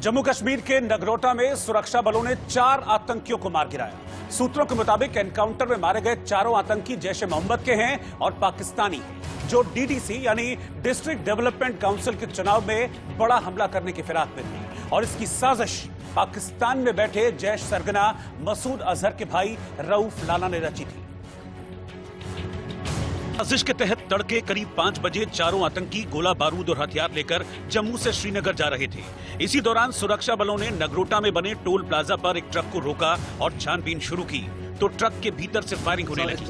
जम्मू कश्मीर के नगरोटा में सुरक्षा बलों ने 4 आतंकियों को मार गिराया। सूत्रों के मुताबिक एनकाउंटर में मारे गए चारों आतंकी जैश ए मोहम्मद के हैं और पाकिस्तानी हैं, जो डीडीसी यानी डिस्ट्रिक्ट डेवलपमेंट काउंसिल के चुनाव में बड़ा हमला करने की फिराक में थी और इसकी साजिश पाकिस्तान में बैठे जैश सरगना मसूद अजहर के भाई रऊफ लाला ने रची थी। साजिश के तहत तड़के करीब 5 बजे चारों आतंकी गोला बारूद और हथियार लेकर जम्मू से श्रीनगर जा रहे थे। इसी दौरान सुरक्षा बलों ने नगरोटा में बने टोल प्लाजा पर एक ट्रक को रोका और छानबीन शुरू की तो ट्रक के भीतर से फायरिंग होने लगी।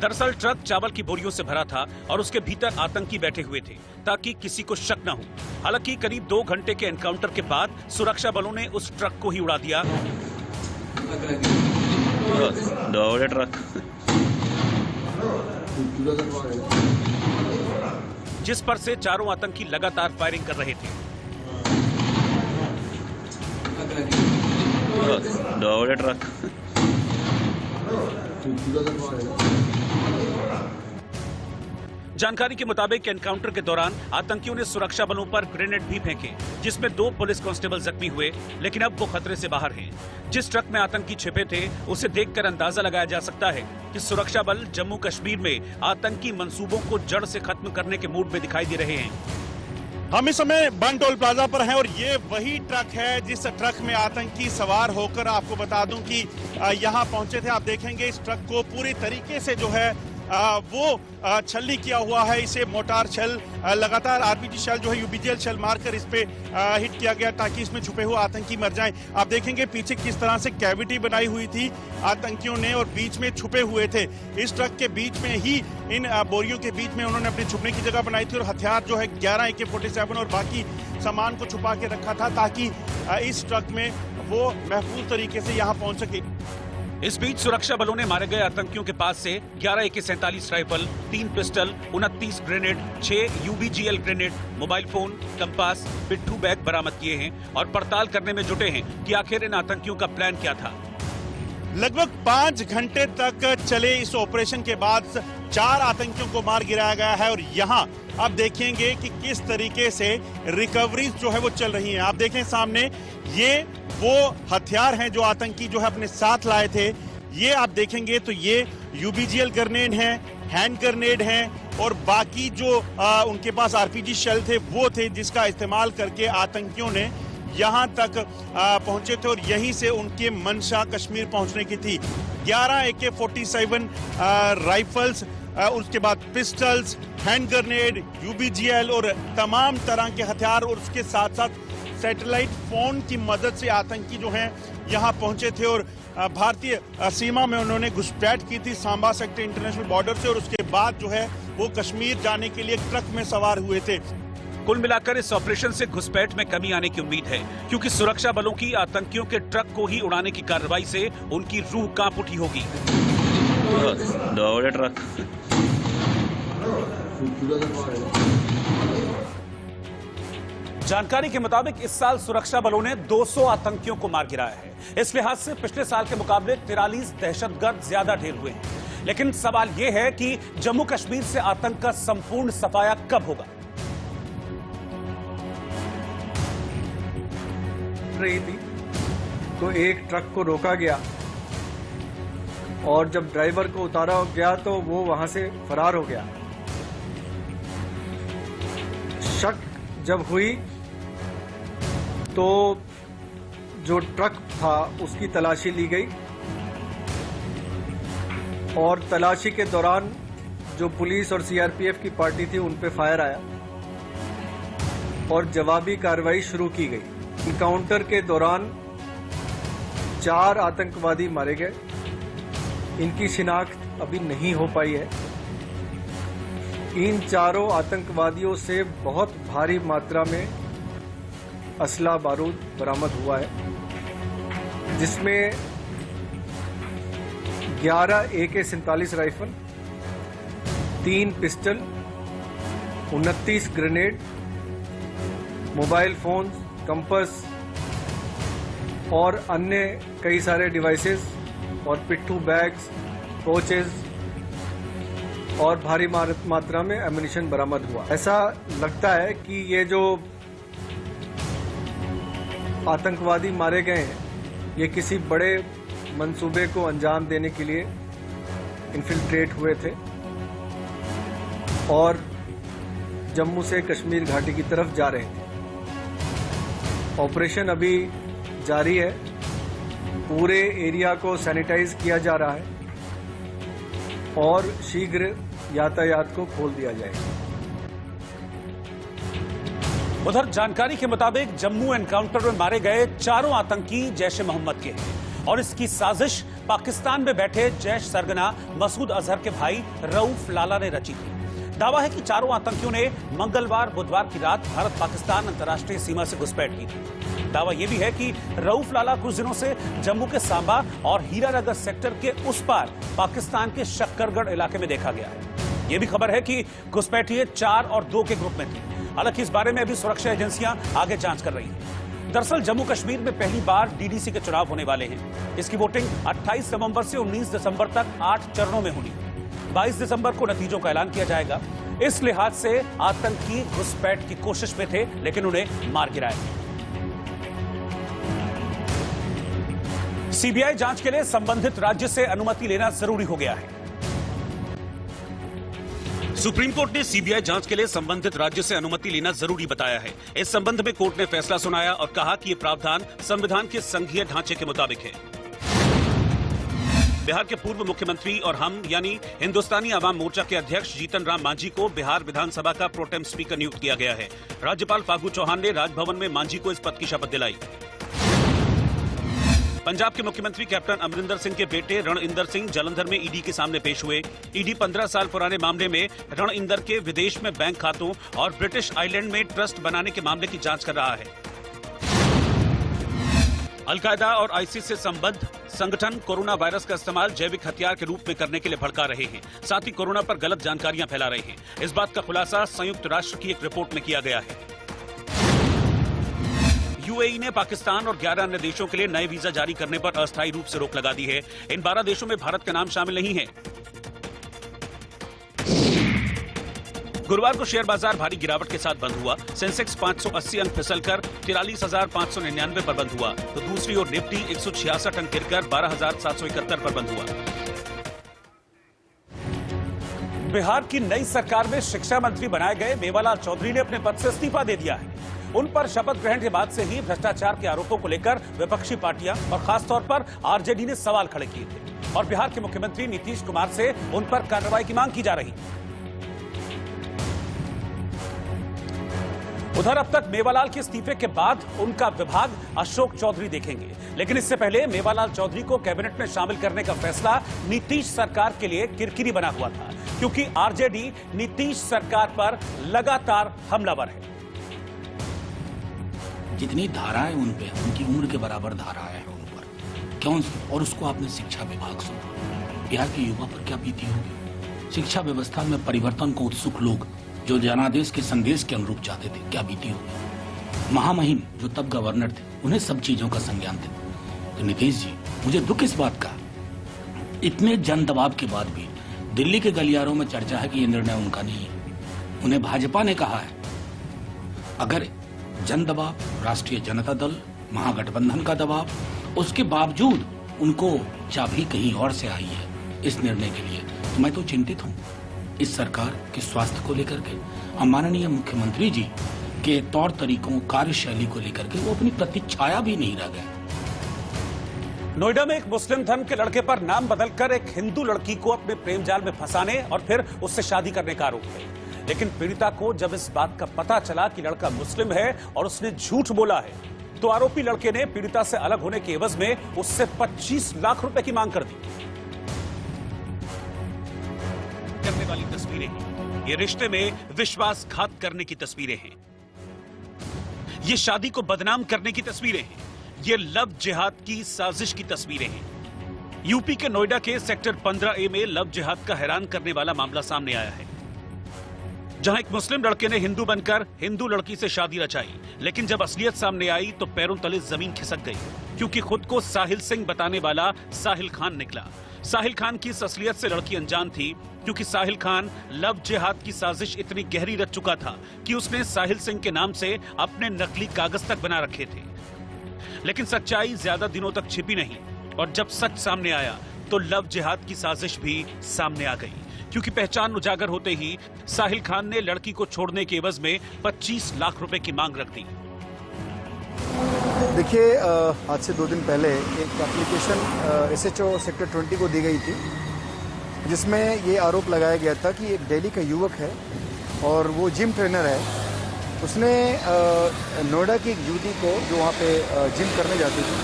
दरअसल ट्रक चावल की बोरियों से भरा था और उसके भीतर आतंकी बैठे हुए थे ताकि किसी को शक न हो। हालांकि करीब 2 घंटे के एनकाउंटर के बाद सुरक्षा बलों ने उस ट्रक को ही उड़ा दिया ट्रक जिस पर से चारों आतंकी लगातार फायरिंग कर रहे थे। ट्रक जानकारी के मुताबिक एनकाउंटर के दौरान आतंकियों ने सुरक्षा बलों पर ग्रेनेड भी फेंके, जिसमें 2 पुलिस कांस्टेबल जख्मी हुए, लेकिन अब वो खतरे से बाहर हैं। जिस ट्रक में आतंकी छिपे थे उसे देखकर अंदाजा लगाया जा सकता है कि सुरक्षा बल जम्मू कश्मीर में आतंकी मंसूबों को जड़ से खत्म करने के मूड में दिखाई दे रहे हैं। हम इस समय बन टोल प्लाजा पर हैं और ये वही ट्रक है जिस ट्रक में आतंकी सवार होकर, आपको बता दूं कि यहाँ पहुंचे थे। आप देखेंगे इस ट्रक को पूरी तरीके से जो है वो छलनी किया हुआ है। इसे मोटार छल, लगातार आरपीजी शेल जो है यूबीजीएल शेल मारकर इस पे हिट किया गया ताकि इसमें छुपे हुए आतंकी मर जाएं। आप देखेंगे पीछे किस तरह से कैविटी बनाई हुई थी आतंकियों ने और बीच में छुपे हुए थे। इस ट्रक के बीच में ही, इन बोरियों के बीच में उन्होंने अपनी छुपने की जगह बनाई थी और हथियार जो है 11 AK-47 और बाकी सामान को छुपा के रखा था ताकि इस ट्रक में वो महफूज तरीके से यहाँ पहुंच सके। इस बीच सुरक्षा बलों ने मारे गए आतंकियों के पास से 11 AK-47 rifle, 3 pistol, 29 grenade, 6 UBGL grenade, mobile phone, compass, पिट्ठू बैग बरामद किए हैं और पड़ताल करने में जुटे हैं कि आखिर इन आतंकियों का प्लान क्या था। लगभग 5 घंटे तक चले इस ऑपरेशन के बाद 4 आतंकियों को मार गिराया गया है और यहाँ आप देखेंगे कि किस तरीके से रिकवरी जो है वो चल रही है। आप देखें सामने, ये वो हथियार हैं जो आतंकी जो है अपने साथ लाए थे। ये आप देखेंगे तो ये यूबीजीएल ग्रेनेड हैं, हैंड ग्रेनेड हैं और बाकी जो उनके पास आरपीजी शेल थे वो थे, जिसका इस्तेमाल करके आतंकियों ने यहाँ तक पहुंचे थे और यहीं से उनके मंशा कश्मीर पहुंचने की थी। 11 AK-47 राइफल्स, उसके बाद पिस्टल्स, हैंड ग्रेनेड, यूबीजीएल और तमाम तरह के हथियार और उसके साथ साथ सैटेलाइट फोन की मदद से आतंकी जो हैं यहाँ पहुंचे थे और भारतीय सीमा में उन्होंने घुसपैठ की थी सांबा सेक्टर इंटरनेशनल बॉर्डर से और उसके बाद जो है वो कश्मीर जाने के लिए ट्रक में सवार हुए थे। कुल मिलाकर इस ऑपरेशन से घुसपैठ में कमी आने की उम्मीद है, क्योंकि सुरक्षा बलों की आतंकियों के ट्रक को ही उड़ाने की कार्रवाई से उनकी रूह कांप उठी होगी। ट्रक जानकारी के मुताबिक इस साल सुरक्षा बलों ने 200 आतंकियों को मार गिराया है। इस लिहाज से पिछले साल के मुकाबले 43 दहशतगर्द ज्यादा ढेर हुए हैं। लेकिन सवाल यह है कि जम्मू कश्मीर से आतंक का संपूर्ण सफाया कब होगा। रही थी तो एक ट्रक को रोका गया और जब ड्राइवर को उतारा गया तो वो वहां से फरार हो गया। शक जब हुई तो जो ट्रक था उसकी तलाशी ली गई और तलाशी के दौरान जो पुलिस और सीआरपीएफ की पार्टी थी उन पे फायर आया और जवाबी कार्रवाई शुरू की गई। इनकाउंटर के दौरान 4 आतंकवादी मारे गए। इनकी शिनाख्त अभी नहीं हो पाई है। इन चारों आतंकवादियों से बहुत भारी मात्रा में असला बारूद बरामद हुआ है, जिसमें 11 AK-47 rifle, 3 pistol, 29 grenade, mobile phone, compass और अन्य कई सारे डिवाइसेस और पिट्ठू बैग्स, कोचेस और भारी मात्रा में एम्युनिशन बरामद हुआ। ऐसा लगता है कि ये जो आतंकवादी मारे गए हैं, ये किसी बड़े मंसूबे को अंजाम देने के लिए इन्फिल्ट्रेट हुए थे और जम्मू से कश्मीर घाटी की तरफ जा रहे थे। ऑपरेशन अभी जारी है, पूरे एरिया को सैनिटाइज किया जा रहा है और शीघ्र यातायात को खोल दिया जाएगा। उधर जानकारी के मुताबिक जम्मू एनकाउंटर में मारे गए चारों आतंकी जैश ए मोहम्मद के हैं और इसकी साजिश पाकिस्तान में बैठे जैश सरगना मसूद अजहर के भाई रऊफ लाला ने रची थी। दावा है कि चारों आतंकियों ने मंगलवार बुधवार की रात भारत पाकिस्तान अंतर्राष्ट्रीय सीमा से घुसपैठ की थी। दावा यह भी है कि रऊफ लाला कुछ दिनों से जम्मू के सांबा और हीरानगर सेक्टर के उस पार पाकिस्तान के शक्करगढ़ इलाके में देखा गया है। यह भी खबर है कि घुसपैठिए 4 और 2 के ग्रुप में थे। हालांकि इस बारे में अभी सुरक्षा एजेंसियां आगे जांच कर रही हैं। दरअसल जम्मू कश्मीर में पहली बार डीडीसी के चुनाव होने वाले हैं। इसकी वोटिंग 28 नवंबर से 19 दिसंबर तक 8 चरणों में होनी। 22 दिसंबर को नतीजों का ऐलान किया जाएगा। इस लिहाज से आतंकी घुसपैठ की कोशिश में थे, लेकिन उन्हें मार गिराया। सीबीआई जांच के लिए संबंधित राज्य से अनुमति लेना जरूरी हो गया है। सुप्रीम कोर्ट ने सीबीआई जांच के लिए संबंधित राज्य से अनुमति लेना जरूरी बताया है। इस संबंध में कोर्ट ने फैसला सुनाया और कहा कि यह प्रावधान संविधान के संघीय ढांचे के मुताबिक है। बिहार के पूर्व मुख्यमंत्री और हम यानी हिंदुस्तानी आवाम मोर्चा के अध्यक्ष जीतन राम मांझी को बिहार विधानसभा का प्रोटेम स्पीकर नियुक्त किया गया है। राज्यपाल फागू चौहान ने राजभवन में मांझी को इस पद की शपथ दिलाई। पंजाब के मुख्यमंत्री कैप्टन अमरिंदर सिंह के बेटे रणइंदर सिंह जालंधर में ईडी के सामने पेश हुए। ईडी 15 साल पुराने मामले में रणइंदर के विदेश में बैंक खातों और ब्रिटिश आइलैंड में ट्रस्ट बनाने के मामले की जांच कर रहा है। अलकायदा और आईसिस से संबद्ध संगठन कोरोना वायरस का इस्तेमाल जैविक हथियार के रूप में करने के लिए भड़का रहे हैं। साथ ही कोरोना पर गलत जानकारियां फैला रहे हैं। इस बात का खुलासा संयुक्त राष्ट्र की एक रिपोर्ट में किया गया है। यूएई ने पाकिस्तान और 11 अन्य देशों के लिए नए वीजा जारी करने पर अस्थायी रूप से रोक लगा दी है। इन 12 देशों में भारत का नाम शामिल नहीं है। गुरुवार को शेयर बाजार भारी गिरावट के साथ बंद हुआ। सेंसेक्स 580 अंक फिसलकर 43,599 पर बंद हुआ, तो दूसरी ओर निफ्टी 166 अंक गिरकर 12,771 पर बंद हुआ। बिहार की नई सरकार में शिक्षा मंत्री बनाए गए मेवालाल चौधरी ने अपने पद से इस्तीफा दे दिया है। उन पर शपथ ग्रहण के बाद से ही भ्रष्टाचार के आरोपों को लेकर विपक्षी पार्टियां और खासतौर पर आरजेडी ने सवाल खड़े किए थे और बिहार के मुख्यमंत्री नीतीश कुमार से उन पर कार्रवाई की मांग की जा रही। उधर अब तक मेवालाल के इस्तीफे के बाद उनका विभाग अशोक चौधरी देखेंगे, लेकिन इससे पहले मेवालाल चौधरी को कैबिनेट में शामिल करने का फैसला नीतीश सरकार के लिए किरकिरी बना हुआ था, क्योंकि आरजेडी नीतीश सरकार पर लगातार हमलावर है। जितनी धाराएं उन पे उनकी उम्र के बराबर धाराएं हैं उन पर, क्यों? और उसको आपने शिक्षा विभाग सौंपा। बिहार के युवा पर क्या बीती होगी? शिक्षा व्यवस्था में परिवर्तन को उत्सुक लोग जो जनादेश के संदेश के अनुरूप चाहते थे, क्या बीती होगी? महामहिम जो तब गवर्नर थे, उन्हें सब चीजों का संज्ञान थे। तो नीतीश जी, मुझे दुख इस बात का, इतने जन दबाव के बाद भी दिल्ली के गलियारों में चर्चा है कि यह निर्णय उनका नहीं है। उन्हें भाजपा ने कहा है, अगर जन दबाव, राष्ट्रीय जनता दल, महागठबंधन का दबाव, उसके बावजूद उनको चाबी कहीं और से आई है इस निर्णय के लिए, तो मैं तो चिंतित हूं इस सरकार के स्वास्थ्य को लेकर के और माननीय मुख्यमंत्री जी के तौर तरीकों, कार्यशैली को लेकर के वो अपनी प्रतिच्छाया भी नहीं रह गए। नोएडा में एक मुस्लिम धर्म के लड़के पर नाम बदलकर एक हिंदू लड़की को अपने प्रेम जाल में फंसाने और फिर उससे शादी करने का आरोप है। लेकिन पीड़िता को जब इस बात का पता चला कि लड़का मुस्लिम है और उसने झूठ बोला है, तो आरोपी लड़के ने पीड़िता से अलग होने के एवज में उससे 25 लाख रुपए की मांग कर दी। करने वाली तस्वीरें हैं। ये रिश्ते में विश्वासघात करने की तस्वीरें हैं। ये शादी को बदनाम करने की तस्वीरें हैं। ये लव जिहाद की साजिश की तस्वीरें हैं। यूपी के नोएडा के सेक्टर 15A में लव जिहाद का हैरान करने वाला मामला सामने आया है, जहां एक मुस्लिम लड़के ने हिंदू बनकर हिंदू लड़की से शादी रचाई, लेकिन जब असलियत सामने आई तो पैरों तले जमीन खिसक गई, क्योंकि खुद को साहिल सिंह बताने वाला साहिल खान निकला। साहिल खान की इस असलियत से लड़की अनजान थी, क्योंकि साहिल खान लव जिहाद की साजिश इतनी गहरी रच चुका था कि उसने साहिल सिंह के नाम से अपने नकली कागज तक बना रखे थे। लेकिन सच्चाई ज्यादा दिनों तक छिपी नहीं, और जब सच सामने आया तो लव जिहाद की साजिश भी सामने आ गई, क्योंकि पहचान उजागर होते ही साहिल खान ने लड़की को छोड़ने के एवज में 25 लाख रुपए की मांग रख दी। देखिए, आज से 2 दिन पहले एक एप्लीकेशन SHO सेक्टर 20 को दी गई थी, जिसमें ये आरोप लगाया गया था कि एक दिल्ली का युवक है और वो जिम ट्रेनर है। उसने नोएडा की एक युवती को, जो वहाँ पे जिम करने जाती थी,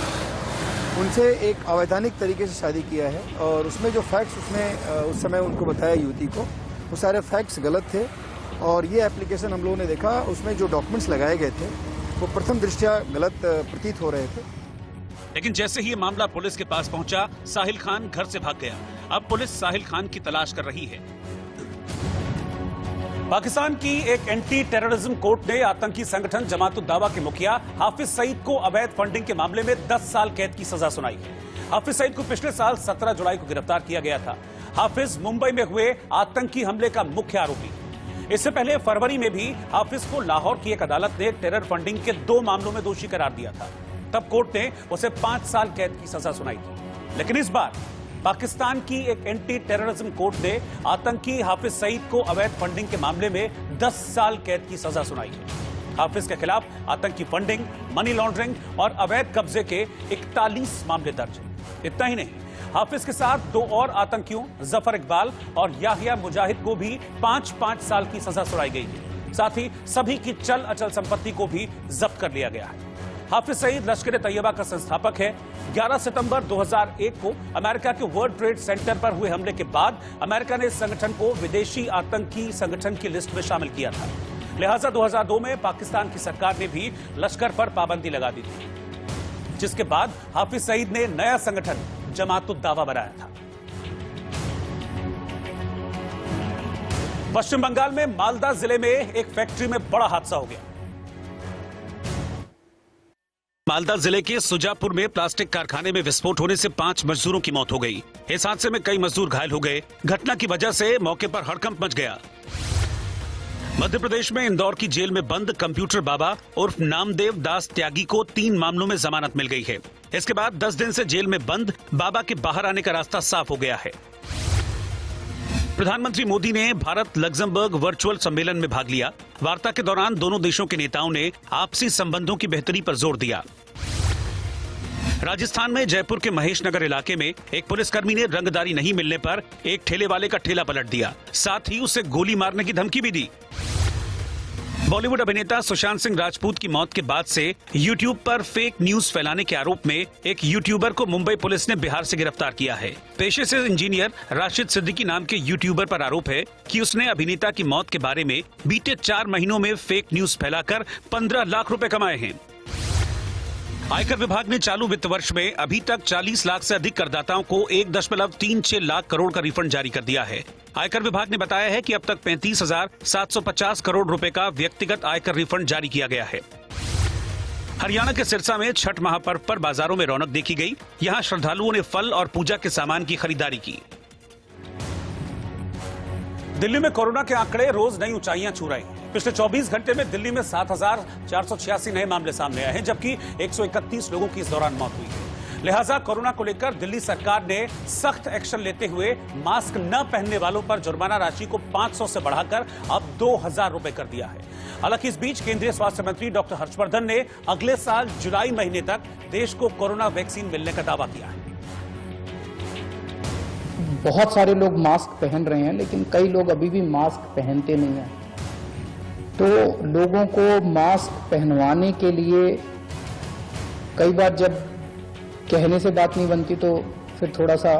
उनसे एक अवैधानिक तरीके से शादी किया है। और उसमें जो फैक्ट्स उसने उस समय उनको बताया युवती को, वो सारे फैक्ट्स गलत थे। और ये एप्लीकेशन हम लोगों ने देखा, उसमें जो डॉक्यूमेंट्स लगाए गए थे वो प्रथम दृष्टया गलत प्रतीत हो रहे थे। लेकिन जैसे ही ये मामला पुलिस के पास पहुंचा, साहिल खान घर से भाग गया। अब पुलिस साहिल खान की तलाश कर रही है। पाकिस्तान की एक एंटी टेररिज्म कोर्ट ने आतंकी संगठन जमात-उद-दावा के मुखिया हाफिज सईद को अवैध फंडिंग के मामले में 10 साल कैद की सजा सुनाई है। हाफिज सईद को पिछले साल 17 जुलाई को गिरफ्तार किया गया था। हाफिज मुंबई में हुए आतंकी हमले का मुख्य आरोपी। इससे पहले फरवरी में भी हाफिज को लाहौर की एक अदालत ने टेरर फंडिंग के 2 मामलों में दोषी करार दिया था। तब कोर्ट ने उसे 5 साल कैद की सजा सुनाई थी। लेकिन इस बार पाकिस्तान की एक एंटी टेररिज्म कोर्ट ने आतंकी हाफिज सईद को अवैध फंडिंग के मामले में 10 साल कैद की सजा सुनाई है। हाफिज के खिलाफ आतंकी फंडिंग, मनी लॉन्ड्रिंग और अवैध कब्जे के 41 मामले दर्ज हैं। इतना ही नहीं, हाफिज के साथ 2 और आतंकियों जफर इकबाल और याहिया मुजाहिद को भी 5-5 साल की सजा सुनाई गई है। साथ ही सभी की चल अचल संपत्ति को भी जब्त कर लिया गया है। हाफिज सईद लश्कर तैयबा का संस्थापक है। 11 सितंबर 2001 को अमेरिका के वर्ल्ड ट्रेड सेंटर पर हुए हमले के बाद अमेरिका ने इस संगठन को विदेशी आतंकी संगठन की लिस्ट में शामिल किया था। लिहाजा 2002 में पाकिस्तान की सरकार ने भी लश्कर पर पाबंदी लगा दी थी, जिसके बाद हाफिज सईद ने नया संगठन जमात-उद-दावा बनाया था। पश्चिम बंगाल में मालदा जिले में एक फैक्ट्री में बड़ा हादसा हो गया। मालदा जिले के सुजापुर में प्लास्टिक कारखाने में विस्फोट होने से 5 मजदूरों की मौत हो गई। इस हादसे में कई मजदूर घायल हो गए। घटना की वजह से मौके पर हड़कंप मच गया। मध्य प्रदेश में इंदौर की जेल में बंद कंप्यूटर बाबा उर्फ नामदेव दास त्यागी को 3 मामलों में जमानत मिल गई है। इसके बाद 10 दिन से जेल में बंद बाबा के बाहर आने का रास्ता साफ हो गया है। प्रधानमंत्री मोदी ने भारत लग्जमबर्ग वर्चुअल सम्मेलन में भाग लिया। वार्ता के दौरान दोनों देशों के नेताओं ने आपसी संबंधों की बेहतरी पर जोर दिया। राजस्थान में जयपुर के महेश नगर इलाके में एक पुलिसकर्मी ने रंगदारी नहीं मिलने पर एक ठेले वाले का ठेला पलट दिया, साथ ही उसे गोली मारने की धमकी भी दी। बॉलीवुड अभिनेता सुशांत सिंह राजपूत की मौत के बाद से यूट्यूब पर फेक न्यूज फैलाने के आरोप में एक यूट्यूबर को मुंबई पुलिस ने बिहार से गिरफ्तार किया है। पेशे से इंजीनियर राशिद सिद्दीकी नाम के यूट्यूबर पर आरोप है कि उसने अभिनेता की मौत के बारे में बीते 4 महीनों में फेक न्यूज फैलाकर 15 लाख रुपए कमाए हैं। आयकर विभाग ने चालू वित्त वर्ष में अभी तक 40 लाख से अधिक करदाताओं को 1.36 लाख करोड़ का रिफंड जारी कर दिया है। आयकर विभाग ने बताया है कि अब तक 35,750 करोड़ रुपए का व्यक्तिगत आयकर रिफंड जारी किया गया है। हरियाणा के सिरसा में छठ महापर्व पर बाजारों में रौनक देखी गई। यहां श्रद्धालुओं ने फल और पूजा के सामान की खरीदारी की। दिल्ली में कोरोना के आंकड़े रोज नई ऊंचाइयां छू रहे हैं। पिछले 24 घंटे में दिल्ली में 7,486 नए मामले सामने आए हैं, जबकि 131 लोगों की इस दौरान मौत हुई है। लिहाजा कोरोना को लेकर दिल्ली सरकार ने सख्त एक्शन लेते हुए मास्क न पहनने वालों पर जुर्माना राशि को 500 से बढ़ाकर अब 2,000 रुपए कर दिया है। हालांकि इस बीच केंद्रीय स्वास्थ्य मंत्री डॉक्टर हर्षवर्धन ने अगले साल जुलाई महीने तक देश को कोरोना वैक्सीन मिलने का दावा किया है। बहुत सारे लोग मास्क पहन रहे हैं, लेकिन कई लोग अभी भी मास्क पहनते नहीं हैं। तो लोगों को मास्क पहनवाने के लिए कई बार जब कहने से बात नहीं बनती तो फिर थोड़ा सा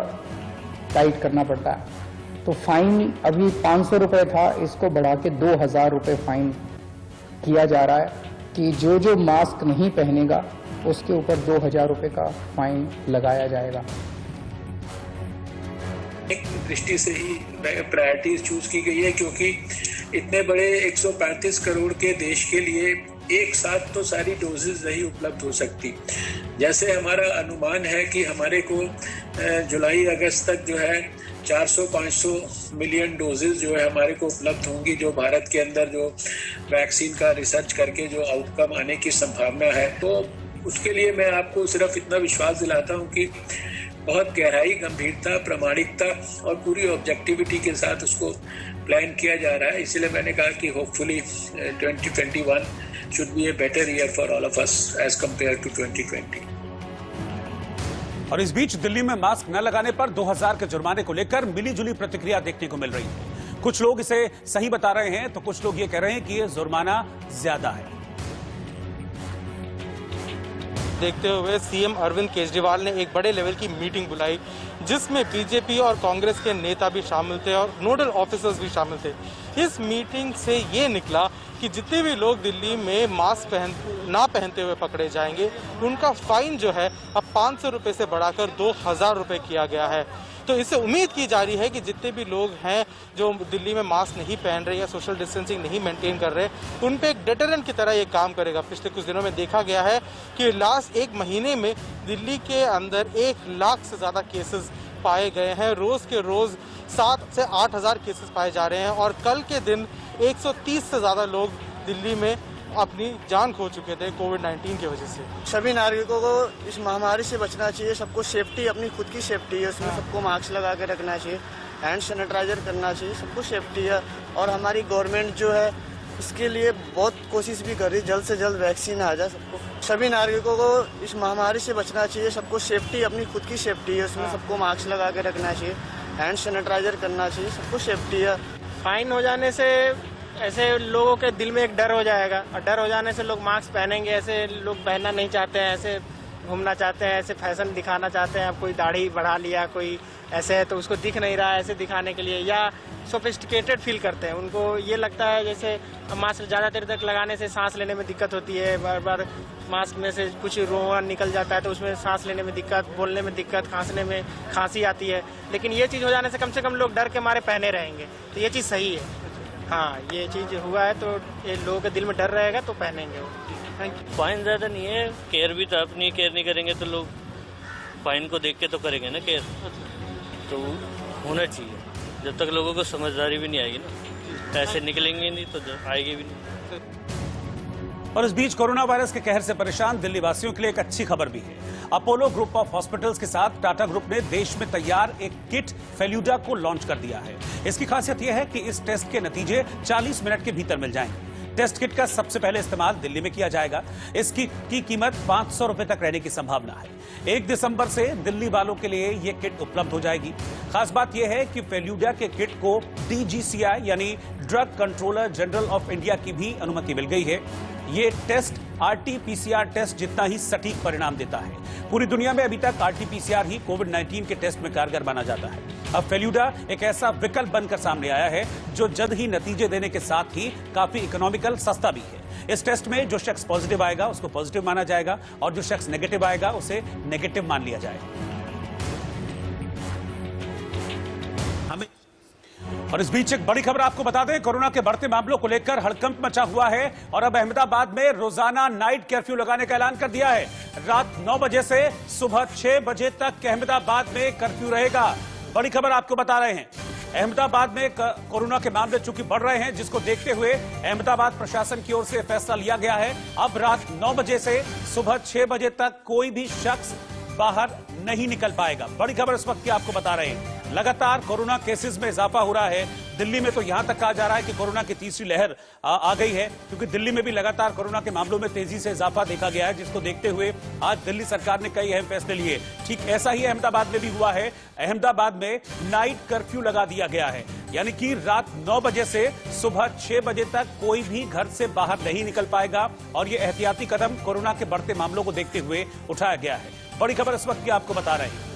टाइट करना पड़ता है। तो फाइन अभी 500 रुपये था, इसको बढ़ा के 2,000 रुपये फाइन किया जा रहा है कि जो मास्क नहीं पहनेगा उसके ऊपर 2,000 रुपये का फाइन लगाया जाएगा। एक दृष्टि से ही प्रायोरिटीज चूज की गई है, क्योंकि इतने बड़े 135 करोड़ के देश के लिए एक साथ तो सारी डोजेज नहीं उपलब्ध हो सकती। जैसे हमारा अनुमान है कि हमारे को जुलाई अगस्त तक जो है 400-500 मिलियन डोजेज जो है हमारे को उपलब्ध होंगी, जो भारत के अंदर जो वैक्सीन का रिसर्च करके जो आउटकम आने की संभावना है। तो उसके लिए मैं आपको सिर्फ इतना विश्वास दिलाता हूं कि बहुत गहराई, गंभीरता, प्रामाणिकता और पूरी ऑब्जेक्टिविटी के साथ उसको प्लान किया जा रहा है। इसलिए मैंने कहा कि hopefully 2021 should be a better year for all of us as compared to 2020। और इस बीच दिल्ली में मास्क न लगाने पर 2000 के जुर्माने को लेकर मिलीजुली प्रतिक्रिया देखने को मिल रही है। कुछ लोग इसे सही बता रहे हैं तो कुछ लोग ये कह रहे हैं कि ये जुर्माना ज्यादा है। देखते हुए सीएम अरविंद केजरीवाल ने एक बड़े लेवल की मीटिंग बुलाई, जिसमें बीजेपी और कांग्रेस के नेता भी शामिल थे और नोडल ऑफिसर्स भी शामिल थे। इस मीटिंग से ये निकला कि जितने भी लोग दिल्ली में मास्क ना पहनते हुए पकड़े जाएंगे, उनका फाइन जो है अब 500 रुपये से बढ़ाकर 2000 रुपये किया गया है। तो इससे उम्मीद की जा रही है कि जितने भी लोग हैं जो दिल्ली में मास्क नहीं पहन रहे या सोशल डिस्टेंसिंग नहीं मेंटेन कर रहे, उन पे एक डेटरेंट की तरह ये काम करेगा। पिछले कुछ दिनों में देखा गया है कि लास्ट एक महीने में दिल्ली के अंदर 1 लाख से ज़्यादा केसेस पाए गए हैं। रोज़ के रोज़ 7 से 8 हज़ार केसेस पाए जा रहे हैं और कल के दिन 130 से ज़्यादा लोग दिल्ली में अपनी जान खो चुके थे कोविड-19 की वजह से। सभी नागरिकों को इस महामारी से बचना चाहिए। सबको सेफ्टी, अपनी खुद की सेफ्टी है, उसमें सबको मास्क लगा के रखना चाहिए, हैंड सैनिटाइजर करना चाहिए, सबको सेफ्टी है। और हमारी गवर्नमेंट जो है इसके लिए बहुत कोशिश भी कर रही है, जल्द से जल्द वैक्सीन आ जाए सबको। सभी नागरिकों को इस महामारी से बचना चाहिए। सबको सेफ्टी, अपनी खुद की सेफ्टी है, उसमें सबको मास्क लगा के रखना चाहिए, हैंड सैनिटाइजर करना चाहिए, सबको सेफ्टी है। फाइन हो जाने से ऐसे लोगों के दिल में एक डर हो जाएगा और डर हो जाने से लोग मास्क पहनेंगे। ऐसे लोग पहनना नहीं चाहते हैं, ऐसे घूमना चाहते हैं, ऐसे फैशन दिखाना चाहते हैं। कोई दाढ़ी बढ़ा लिया, कोई ऐसे है तो उसको दिख नहीं रहा है, ऐसे दिखाने के लिए, या सोफिस्टिकेटेड फील करते हैं। उनको ये लगता है जैसे मास्क ज़्यादा देर तक लगाने से सांस लेने में दिक्कत होती है, बार बार मास्क में से कुछ रोआ निकल जाता है तो उसमें सांस लेने में दिक्कत, बोलने में दिक्कत, खांसने में खांसी आती है। लेकिन ये चीज़ हो जाने से कम लोग डर के मारे पहने रहेंगे, तो ये चीज़ सही है। हाँ, ये चीज़ हुआ है तो ये लोगों के दिल में डर रहेगा तो पहनेंगे वो। Thank you. फाइन ज़्यादा नहीं है, केयर भी तो अपनी केयर नहीं करेंगे तो लोग फाइन को देख के तो करेंगे ना केयर, तो होना चाहिए। जब तक लोगों को समझदारी भी नहीं आएगी ना, पैसे निकलेंगे नहीं तो आएगी भी नहीं। और इस बीच कोरोना वायरस के कहर से परेशान दिल्ली वासियों के लिए एक अच्छी खबर भी है। अपोलो ग्रुप ऑफ हॉस्पिटल्स के साथ टाटा ग्रुप ने देश में तैयार एक किट फेल्यूडा को लॉन्च कर दिया है। इसकी खासियत यह है कि इस टेस्ट के नतीजे 40 मिनट के भीतर मिल जाएंगे। टेस्ट किट का सबसे पहले इस्तेमाल दिल्ली में किया जाएगा। इस किट की कीमत 500 रुपए तक रहने की संभावना है। 1 दिसंबर से दिल्ली वालों के लिए यह किट उपलब्ध हो जाएगी। खास बात यह है कि फेल्यूडा के किट को DGCI यानी drug controller general of India की भी अनुमति मिल गई है। ये टेस्ट RT-PCR टेस्ट जितना ही सटीक परिणाम देता है। पूरी दुनिया में अभी तक RT-PCR ही कोविड-19 के टेस्ट में कारगर माना जाता है। अब फेल्यूडा एक ऐसा विकल्प बनकर सामने आया है जो जल्द ही नतीजे देने के साथ ही काफी इकोनॉमिकल, सस्ता भी है। इस टेस्ट में जो शख्स पॉजिटिव आएगा उसको पॉजिटिव माना जाएगा और जो शख्स नेगेटिव आएगा उसे नेगेटिव मान लिया जाएगा। और इस बीच एक बड़ी खबर आपको बता दें, कोरोना के बढ़ते मामलों को लेकर हड़कंप मचा हुआ है और अब अहमदाबाद में रोजाना नाइट कर्फ्यू लगाने का ऐलान कर दिया है। रात 9 बजे से सुबह 6 बजे तक अहमदाबाद में कर्फ्यू रहेगा। बड़ी खबर आपको बता रहे हैं, अहमदाबाद में कोरोना के मामले चूंकि बढ़ रहे हैं, जिसको देखते हुए अहमदाबाद प्रशासन की ओर से फैसला लिया गया है। अब रात 9 बजे से सुबह 6 बजे तक कोई भी शख्स बाहर नहीं निकल पाएगा। बड़ी खबर इस वक्त की आपको बता रहे हैं, लगातार कोरोना केसेस में इजाफा हो रहा है। दिल्ली में तो यहां तक कहा जा रहा है कि कोरोना की तीसरी लहर आ गई है, क्योंकि दिल्ली में भी लगातार कोरोना के मामलों में तेजी से इजाफा देखा गया है, जिसको देखते हुए आज दिल्ली सरकार ने कई अहम फैसले लिए। ठीक ऐसा ही अहमदाबाद में भी हुआ है। अहमदाबाद में नाइट कर्फ्यू लगा दिया गया है, यानी कि रात 9 बजे से सुबह 6 बजे तक कोई भी घर से बाहर नहीं निकल पाएगा और ये एहतियाती कदम कोरोना के बढ़ते मामलों को देखते हुए उठाया गया है। बड़ी खबर इस वक्त की आपको बता रहे हैं,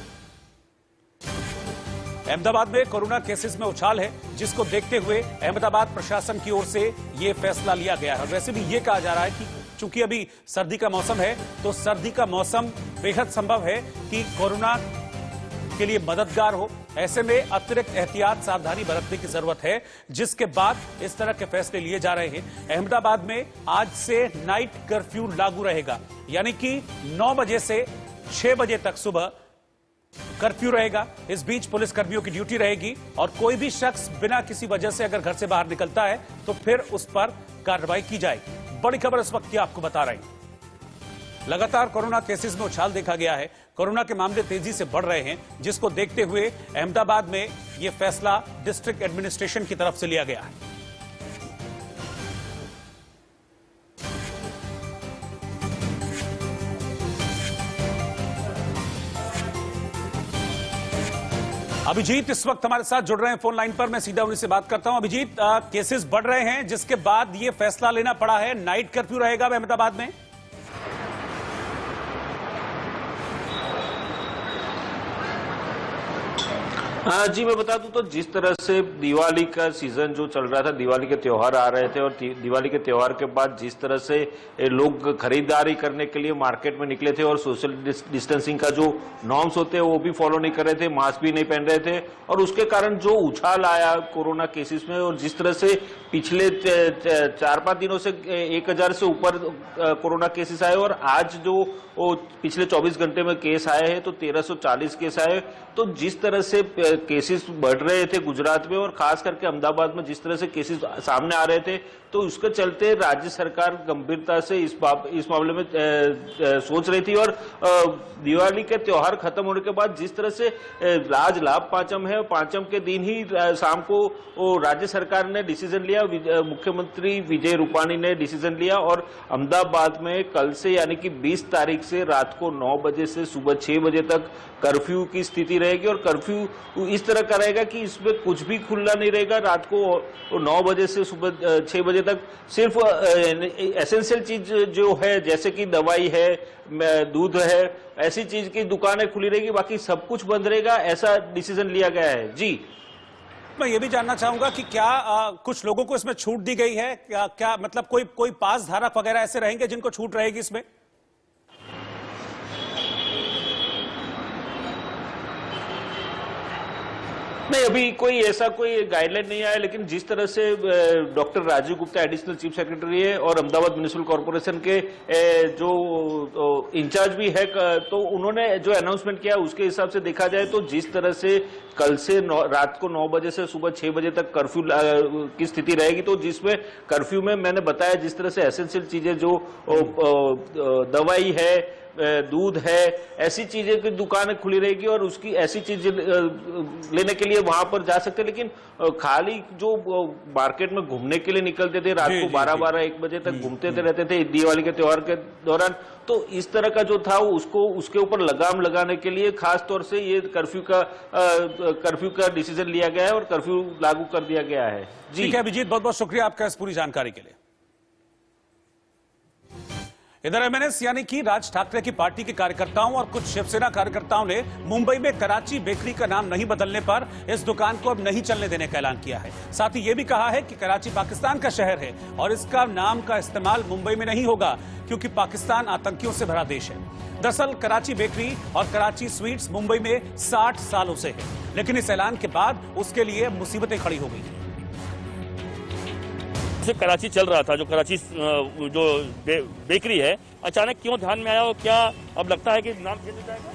अहमदाबाद में कोरोना केसेस में उछाल है, जिसको देखते हुए अहमदाबाद प्रशासन की ओर से यह फैसला लिया गया है। वैसे भी यह कहा जा रहा है कि चूंकि अभी सर्दी का मौसम है, तो सर्दी का मौसम बेहद संभव है कि कोरोना के लिए मददगार हो। ऐसे में अतिरिक्त एहतियात सावधानी बरतने की जरूरत है, जिसके बाद इस तरह के फैसले लिए जा रहे हैं। अहमदाबाद में आज से नाइट कर्फ्यू लागू रहेगा, यानी कि 9 बजे से 6 बजे तक सुबह कर्फ्यू रहेगा। इस बीच पुलिस कर्मियों की ड्यूटी रहेगी और कोई भी शख्स बिना किसी वजह से अगर घर से बाहर निकलता है तो फिर उस पर कार्रवाई की जाएगी। बड़ी खबर इस वक्त की आपको बता रहे हैं। लगातार कोरोना केसेस में उछाल देखा गया है। कोरोना के मामले तेजी से बढ़ रहे हैं, जिसको देखते हुए अहमदाबाद में यह फैसला डिस्ट्रिक्ट एडमिनिस्ट्रेशन की तरफ से लिया गया है। अभिजीत इस वक्त हमारे साथ जुड़ रहे हैं फोन लाइन पर। मैं सीधा उन्हीं से बात करता हूं। अभिजीत, केसेस बढ़ रहे हैं, जिसके बाद यह फैसला लेना पड़ा है, नाइट कर्फ्यू रहेगा अहमदाबाद में। जी मैं बता दूं तो जिस तरह से दिवाली का सीजन जो चल रहा था, दिवाली के त्योहार आ रहे थे और दिवाली के त्योहार के बाद जिस तरह से लोग खरीदारी करने के लिए मार्केट में निकले थे और सोशल डिस्टेंसिंग का जो नॉर्म्स होते हैं वो भी फॉलो नहीं कर रहे थे, मास्क भी नहीं पहन रहे थे और उसके कारण जो उछाल आया कोरोना केसेस में और जिस तरह से पिछले 4-5 दिनों से 1000 से ऊपर कोरोना केसेस आए और आज जो पिछले 24 घंटे में केस आए हैं तो 1340 केस आए। तो जिस तरह से केसेस बढ़ रहे थे गुजरात में और खास करके अहमदाबाद में जिस तरह से केसेस सामने आ रहे थे, तो उसके चलते राज्य सरकार गंभीरता से इस मामले में सोच रही थी। और दिवाली के त्योहार खत्म होने के बाद जिस तरह से आज लाभ पांचम है, पांचम के दिन ही शाम को राज्य सरकार ने डिसीजन लिया, मुख्यमंत्री विजय रूपाणी ने डिसीजन लिया और अहमदाबाद में कल से यानी कि 20 तारीख से रात को 9 बजे से सुबह 6 बजे तक कर्फ्यू की स्थिति रहेगी। और कर्फ्यू इस तरह का रहेगा कि इसमें कुछ भी खुला नहीं रहेगा। रात को 9 बजे से सुबह 6 बजे तक सिर्फ एसेंशियल चीज जो है जैसे कि दवाई है, दूध है, ऐसी चीज की दुकानें खुली रहेगी, बाकी सब कुछ बंद रहेगा, ऐसा डिसीजन लिया गया है। जी मैं ये भी जानना चाहूंगा कि क्या कुछ लोगों को इसमें छूट दी गई है? क्या मतलब कोई पास धारक वगैरह ऐसे रहेंगे जिनको छूट रहेगी इसमें? नहीं, अभी कोई ऐसा कोई गाइडलाइन नहीं आया, लेकिन जिस तरह से doctor Rajeev Gupta additional chief secretary है और अहमदाबाद म्युनिसिपल कॉर्पोरेशन के जो इंचार्ज भी है, तो उन्होंने जो अनाउंसमेंट किया उसके हिसाब से देखा जाए तो जिस तरह से कल से रात को 9 बजे से सुबह 6 बजे तक कर्फ्यू की स्थिति रहेगी, तो जिसमें कर्फ्यू में मैंने बताया जिस तरह से एसेंशियल चीजें जो दवाई है, दूध है, ऐसी चीजें की दुकानें खुली रहेगी और उसकी ऐसी चीजें लेने के लिए वहां पर जा सकते हैं। लेकिन खाली जो मार्केट में घूमने के लिए निकलते थे रात को 12-1 बजे तक घूमते रहते थे दिवाली के त्योहार के दौरान, तो इस तरह का जो था उसके ऊपर लगाम लगाने के लिए खास तौर से ये कर्फ्यू का डिसीजन लिया गया है और कर्फ्यू लागू कर दिया गया है। जी ठीक है अभिजीत, बहुत बहुत शुक्रिया आपका इस पूरी जानकारी के लिए। इधर एमएनएस यानी कि राज ठाकरे की पार्टी के कार्यकर्ताओं और कुछ शिवसेना कार्यकर्ताओं ने मुंबई में कराची बेकरी का नाम नहीं बदलने पर इस दुकान को अब नहीं चलने देने का ऐलान किया है। साथ ही यह भी कहा है कि कराची पाकिस्तान का शहर है और इसका नाम का इस्तेमाल मुंबई में नहीं होगा, क्योंकि पाकिस्तान आतंकियों से भरा देश है। दरअसल कराची बेकरी और कराची स्वीट्स मुंबई में 60 सालों से है, लेकिन इस ऐलान के बाद उसके लिए मुसीबतें खड़ी हो गई। कराची चल रहा था, जो कराची जो बेकरी है, अचानक क्यों ध्यान में आया और क्या अब लगता है कि नाम चेंज हो जाएगा?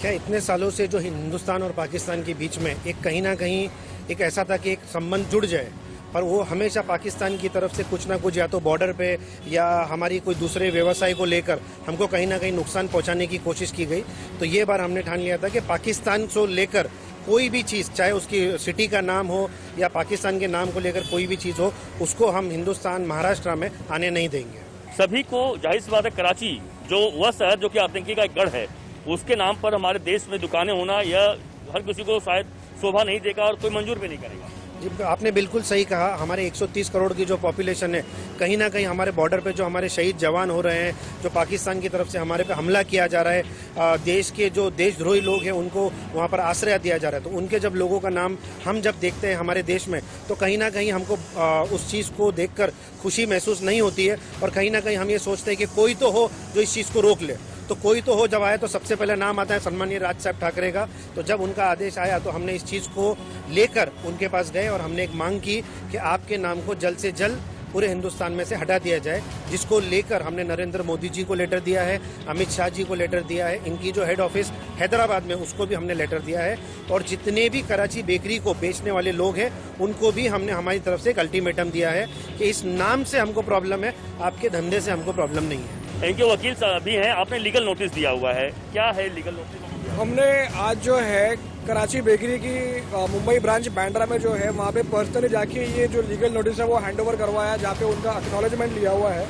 क्या इतने सालों से जो हिंदुस्तान और पाकिस्तान के बीच में एक कहीं ना कहीं एक ऐसा था कि एक संबंध जुड़ जाए, पर वो हमेशा पाकिस्तान की तरफ से कुछ ना कुछ या तो बॉर्डर पे या हमारी कोई दूसरे व्यवसाय को लेकर हमको कहीं ना कहीं नुकसान पहुंचाने की कोशिश की गई। तो ये बार हमने ठान लिया था कि पाकिस्तान को लेकर कोई भी चीज़, चाहे उसकी सिटी का नाम हो या पाकिस्तान के नाम को लेकर कोई भी चीज़ हो, उसको हम हिंदुस्तान महाराष्ट्र में आने नहीं देंगे। सभी को जाहिर सी बात है, कराची जो वह शहर जो कि आतंकी का एक गढ़ है, उसके नाम पर हमारे देश में दुकानें होना यह हर किसी को शायद शोभा नहीं देगा और कोई मंजूर भी नहीं करेगा। जी आपने बिल्कुल सही कहा, हमारे 130 करोड़ की जो पॉपुलेशन है, कहीं ना कहीं हमारे बॉर्डर पे जो हमारे शहीद जवान हो रहे हैं, जो पाकिस्तान की तरफ से हमारे पे हमला किया जा रहा है, देश के जो देशद्रोही लोग हैं उनको वहाँ पर आश्रय दिया जा रहा है, तो उनके जब लोगों का नाम हम जब देखते हैं हमारे देश में, तो कहीं ना कहीं हमको उस चीज़ को देखकर खुशी महसूस नहीं होती है और कहीं ना कहीं हम ये सोचते हैं कि कोई तो हो जो इस चीज़ को रोक ले। तो कोई तो हो जब आया तो सबसे पहले नाम आता है सम्मानीय राज साहब ठाकरे का। तो जब उनका आदेश आया तो हमने इस चीज़ को लेकर उनके पास गए और हमने एक मांग की कि आपके नाम को जल्द से जल्द पूरे हिंदुस्तान में से हटा दिया जाए, जिसको लेकर हमने नरेंद्र मोदी जी को लेटर दिया है, अमित शाह जी को लेटर दिया है, इनकी जो हेड ऑफिस हैदराबाद में उसको भी हमने लेटर दिया है, और जितने भी कराची बेकरी को बेचने वाले लोग हैं उनको भी हमने हमारी तरफ से एक अल्टीमेटम दिया है कि इस नाम से हमको प्रॉब्लम है, आपके धंधे से हमको प्रॉब्लम नहीं है। इनके वकील भी हैं, आपने लीगल नोटिस दिया हुआ है, क्या है लीगल नोटिस? हमने आज जो है कराची बेकरी की मुंबई ब्रांच बांद्रा में जो है वहाँ पे पर्सनली जाके ये जो लीगल नोटिस है वो हैंडओवर करवाया, जहाँ पे उनका एक्नॉलेजमेंट लिया हुआ है,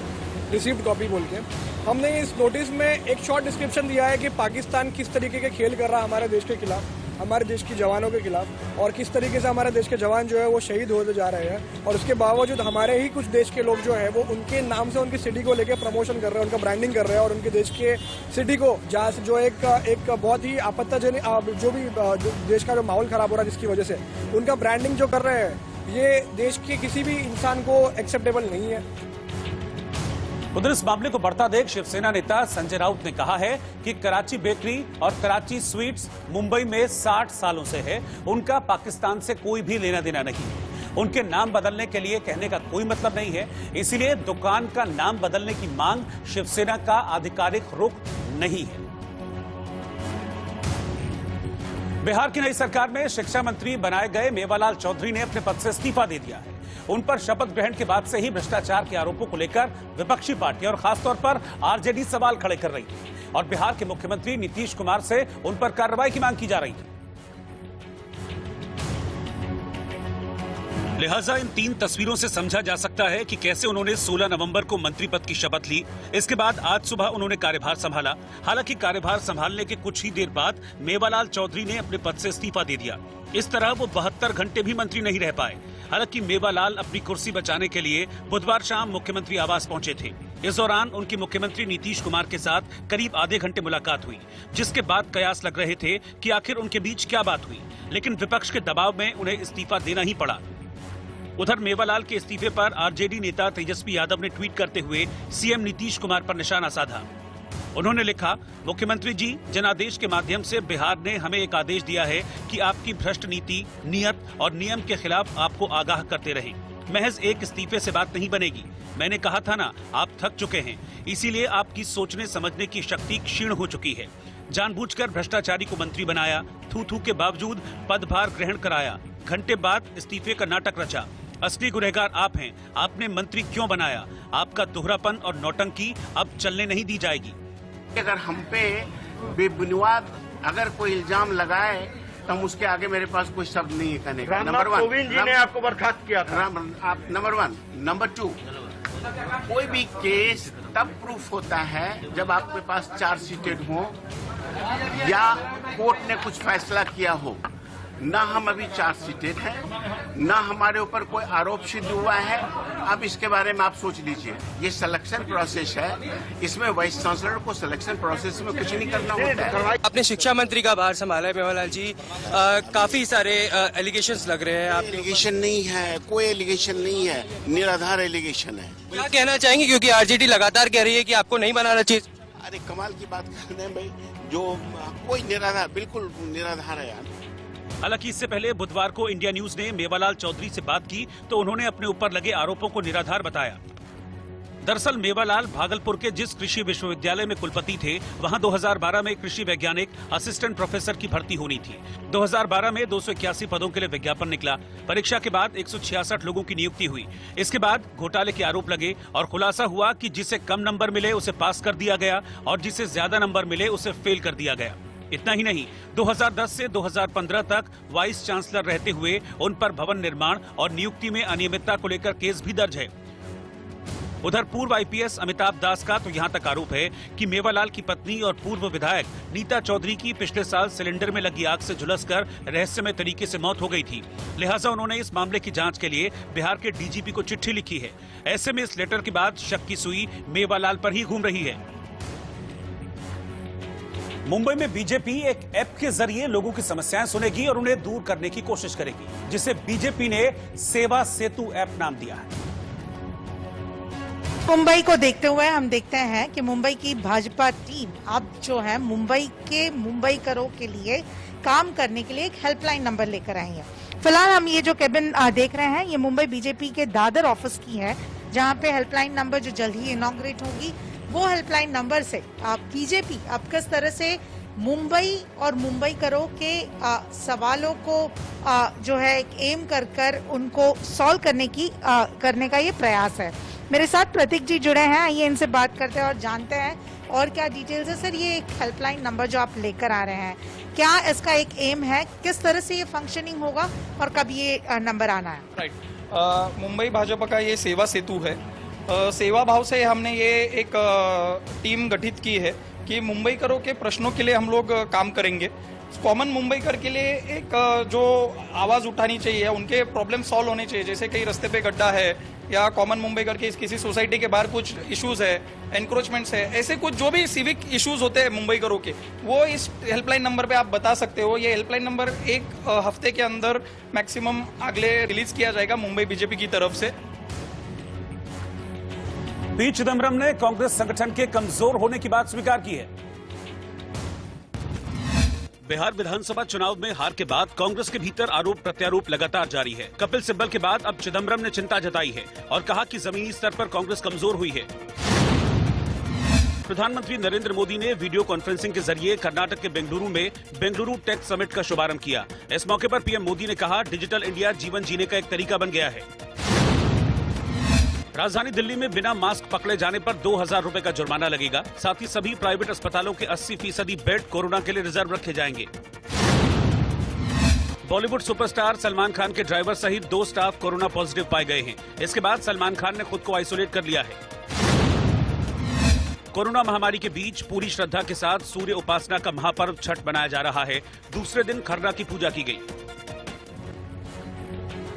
रिसीव्ड कॉपी बोल के। हमने इस नोटिस में एक शॉर्ट डिस्क्रिप्शन दिया है कि पाकिस्तान किस तरीके के खेल कर रहा है हमारे देश के खिलाफ, हमारे देश की जवानों के खिलाफ, और किस तरीके से हमारे देश के जवान जो है वो शहीद होते जा रहे हैं, और उसके बावजूद हमारे ही कुछ देश के लोग जो है वो उनके नाम से उनकी सिटी को लेकर प्रमोशन कर रहे हैं, उनका ब्रांडिंग कर रहे हैं, और उनके देश के सिटी को जहाँ से जो एक बहुत ही आपत्तिजनक जो भी देश का जो माहौल खराब हो रहा है जिसकी वजह से उनका ब्रांडिंग जो कर रहे हैं, ये देश के किसी भी इंसान को एक्सेप्टेबल नहीं है। उधर इस मामले को बढ़ता देख शिवसेना नेता संजय राउत ने कहा है कि कराची बेकरी और कराची स्वीट्स मुंबई में 60 सालों से है, उनका पाकिस्तान से कोई भी लेना देना नहीं है। उनके नाम बदलने के लिए कहने का कोई मतलब नहीं है, इसीलिए दुकान का नाम बदलने की मांग शिवसेना का आधिकारिक रुख नहीं है। बिहार की नई सरकार में शिक्षा मंत्री बनाए गए मेवालाल चौधरी ने अपने पद से इस्तीफा दे दिया है। उन पर शपथ ग्रहण के बाद से ही भ्रष्टाचार के आरोपों को लेकर विपक्षी पार्टियां और खासतौर पर आरजेडी सवाल खड़े कर रही थी, और बिहार के मुख्यमंत्री नीतीश कुमार से उन पर कार्रवाई की मांग की जा रही थी। लिहाजा इन 3 तस्वीरों से समझा जा सकता है कि कैसे उन्होंने 16 नवंबर को मंत्री पद की शपथ ली। इसके बाद आज सुबह उन्होंने कार्यभार संभाला। हालांकि कार्यभार संभालने के कुछ ही देर बाद मेवालाल चौधरी ने अपने पद से इस्तीफा दे दिया। इस तरह वो 72 घंटे भी मंत्री नहीं रह पाए। हालांकि मेवालाल अपनी कुर्सी बचाने के लिए बुधवार शाम मुख्यमंत्री आवास पहुंचे थे। इस दौरान उनकी मुख्यमंत्री नीतीश कुमार के साथ करीब आधे घंटे मुलाकात हुई, जिसके बाद कयास लग रहे थे कि आखिर उनके बीच क्या बात हुई, लेकिन विपक्ष के दबाव में उन्हें इस्तीफा देना ही पड़ा। उधर मेवालाल के इस्तीफे पर आरजेडी नेता तेजस्वी यादव ने ट्वीट करते हुए सीएम नीतीश कुमार पर निशाना साधा। उन्होंने लिखा, मुख्यमंत्री जी, जनादेश के माध्यम से बिहार ने हमें एक आदेश दिया है कि आपकी भ्रष्ट नीति, नियत और नियम के खिलाफ आपको आगाह करते रहें। महज एक इस्तीफे से बात नहीं बनेगी। मैंने कहा था ना, आप थक चुके हैं, इसीलिए आपकी सोचने समझने की शक्ति क्षीण हो चुकी है। जानबूझकर भ्रष्टाचारी को मंत्री बनाया, थू के बावजूद पदभार ग्रहण कराया, घंटे बाद इस्तीफे का नाटक रचा। असली गुनहगार आप हैं। आपने मंत्री क्यों बनाया? आपका दोहरापन और नौटंकी अब चलने नहीं दी जाएगी। अगर हम पे बेबुनियाद अगर कोई इल्जाम लगाए तो हम उसके आगे मेरे पास कोई शब्द नहीं है कहने का। नंबर 1 कोविंद जी ने आपको बर्खास्त किया था। आप नंबर 1। नंबर 2, कोई भी केस तब प्रूफ होता है जब आपके पास चार्जशीटेड हो या कोर्ट ने कुछ फैसला किया हो। ना हम अभी चार्जशीटेड हैं, ना हमारे ऊपर कोई आरोप सिद्ध हुआ है। अब इसके बारे में आप सोच लीजिए, ये सिलेक्शन प्रोसेस है, इसमें वाइस चांसलर को सिलेक्शन प्रोसेस में कुछ नहीं करना होता है। आपने शिक्षा मंत्री का भार संभाला है मेवालाल जी, काफी सारे एलिगेशंस लग रहे हैं। आप एलिगेशन नहीं है, कोई एलिगेशन नहीं है, निराधार एलिगेशन है। क्या कहना चाहेंगे, क्योंकि आरजेडी लगातार कह रही है कि आपको नहीं बनाना चाहिए? अरे कमाल की बात कर रहे हैं भाई, जो कोई निराधार, बिल्कुल निराधार है यार। हालांकि इससे पहले बुधवार को इंडिया न्यूज ने मेवालाल चौधरी से बात की तो उन्होंने अपने ऊपर लगे आरोपों को निराधार बताया। दरअसल मेवालाल भागलपुर के जिस कृषि विश्वविद्यालय में कुलपति थे, वहां 2012 में कृषि वैज्ञानिक असिस्टेंट प्रोफेसर की भर्ती होनी थी। 2012 में 281 पदों के लिए विज्ञापन निकला। परीक्षा के बाद 166 लोगों की नियुक्ति हुई। इसके बाद घोटाले के आरोप लगे और खुलासा हुआ कि जिसे कम नंबर मिले उसे पास कर दिया गया और जिसे ज्यादा नंबर मिले उसे फेल कर दिया गया। इतना ही नहीं, 2010 से 2015 तक वाइस चांसलर रहते हुए उन पर भवन निर्माण और नियुक्ति में अनियमितता को लेकर केस भी दर्ज है। उधर पूर्व आईपीएस अमिताभ दास का तो यहां तक आरोप है कि मेवालाल की पत्नी और पूर्व विधायक नीता चौधरी की पिछले साल सिलेंडर में लगी आग से झुलसकर रहस्यमय तरीके से मौत हो गई थी। लिहाजा उन्होंने इस मामले की जांच के लिए बिहार के डीजीपी को चिट्ठी लिखी है। ऐसे में इस लेटर के बाद शक की सुई मेवालाल पर ही घूम रही है। मुंबई में बीजेपी एक ऐप के जरिए लोगों की समस्याएं सुनेगी और उन्हें दूर करने की कोशिश करेगी, जिसे बीजेपी ने सेवा सेतु ऐप नाम दिया है। मुंबई को देखते हुए हम देखते हैं कि मुंबई की भाजपा टीम अब जो है मुंबई करो के लिए काम करने के लिए एक हेल्पलाइन नंबर लेकर आई है। फिलहाल हम ये जो केबिन देख रहे हैं ये मुंबई बीजेपी के दादर ऑफिस की है, जहां पे हेल्पलाइन नंबर जो जल्द ही इनॉग्रेट होगी, वो हेल्पलाइन नंबर से बीजेपी अब किस तरह से मुंबई और मुंबई करो के सवालों को जो है एक एम कर उनको सॉल्व करने का ये प्रयास है। मेरे साथ प्रतीक जी जुड़े हैं, आइए इनसे बात करते हैं और जानते हैं और क्या डिटेल्स है। सर, ये एक हेल्पलाइन नंबर जो आप लेकर आ रहे हैं, क्या इसका एक एम है, किस तरह से ये फंक्शनिंग होगा और कब ये नंबर आना है? राइट, मुंबई भाजपा का ये सेवा सेतु है। सेवा भाव से हमने ये एक टीम गठित की है कि मुंबई करो के प्रश्नों के लिए हम लोग काम करेंगे। कॉमन मुंबईकर के लिए एक जो आवाज़ उठानी चाहिए, उनके प्रॉब्लम सॉल्व होने चाहिए, जैसे कई रास्ते पे गड्ढा है या कॉमन मुंबईकर के किसी सोसाइटी के बाहर कुछ इश्यूज है, एनक्रोचमेंट्स है, ऐसे कुछ जो भी सिविक इश्यूज होते हैं मुंबईकरों के, वो इस हेल्पलाइन नंबर पे आप बता सकते हो। ये हेल्पलाइन नंबर एक हफ्ते के अंदर मैक्सिमम अगले रिलीज किया जाएगा मुंबई बीजेपी की तरफ से। पी चिदम्बरम ने कांग्रेस संगठन के कमजोर होने की बात स्वीकार की है। बिहार विधानसभा चुनाव में हार के बाद कांग्रेस के भीतर आरोप प्रत्यारोप लगातार जारी है। कपिल सिब्बल के बाद अब चिदम्बरम ने चिंता जताई है और कहा कि जमीनी स्तर पर कांग्रेस कमजोर हुई है। प्रधानमंत्री नरेंद्र मोदी ने वीडियो कॉन्फ्रेंसिंग के जरिए कर्नाटक के बेंगलुरु में बेंगलुरु टेक समिट का शुभारंभ किया। इस मौके पर पीएम मोदी ने कहा, डिजिटल इंडिया जीवन जीने का एक तरीका बन गया है। राजधानी दिल्ली में बिना मास्क पकड़े जाने पर 2000 रुपए का जुर्माना लगेगा। साथ ही सभी प्राइवेट अस्पतालों के 80% बेड कोरोना के लिए रिजर्व रखे जाएंगे। बॉलीवुड सुपरस्टार सलमान खान के ड्राइवर सहित 2 स्टाफ कोरोना पॉजिटिव पाए गए हैं। इसके बाद सलमान खान ने खुद को आइसोलेट कर लिया है। कोरोना महामारी के बीच पूरी श्रद्धा के साथ सूर्य उपासना का महापर्व छठ मनाया जा रहा है। दूसरे दिन खरना की पूजा की गई।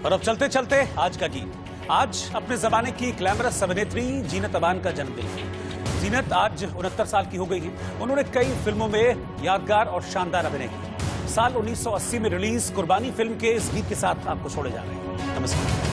और अब चलते चलते आज का गीत। आज अपने जमाने की ग्लैमरस अभिनेत्री जीनत अमान का जन्मदिन है। जीनत आज 69 साल की हो गई है। उन्होंने कई फिल्मों में यादगार और शानदार अभिनय किया। साल 1980 में रिलीज कुर्बानी फिल्म के इस गीत के साथ आपको छोड़े जा रहे हैं। नमस्कार।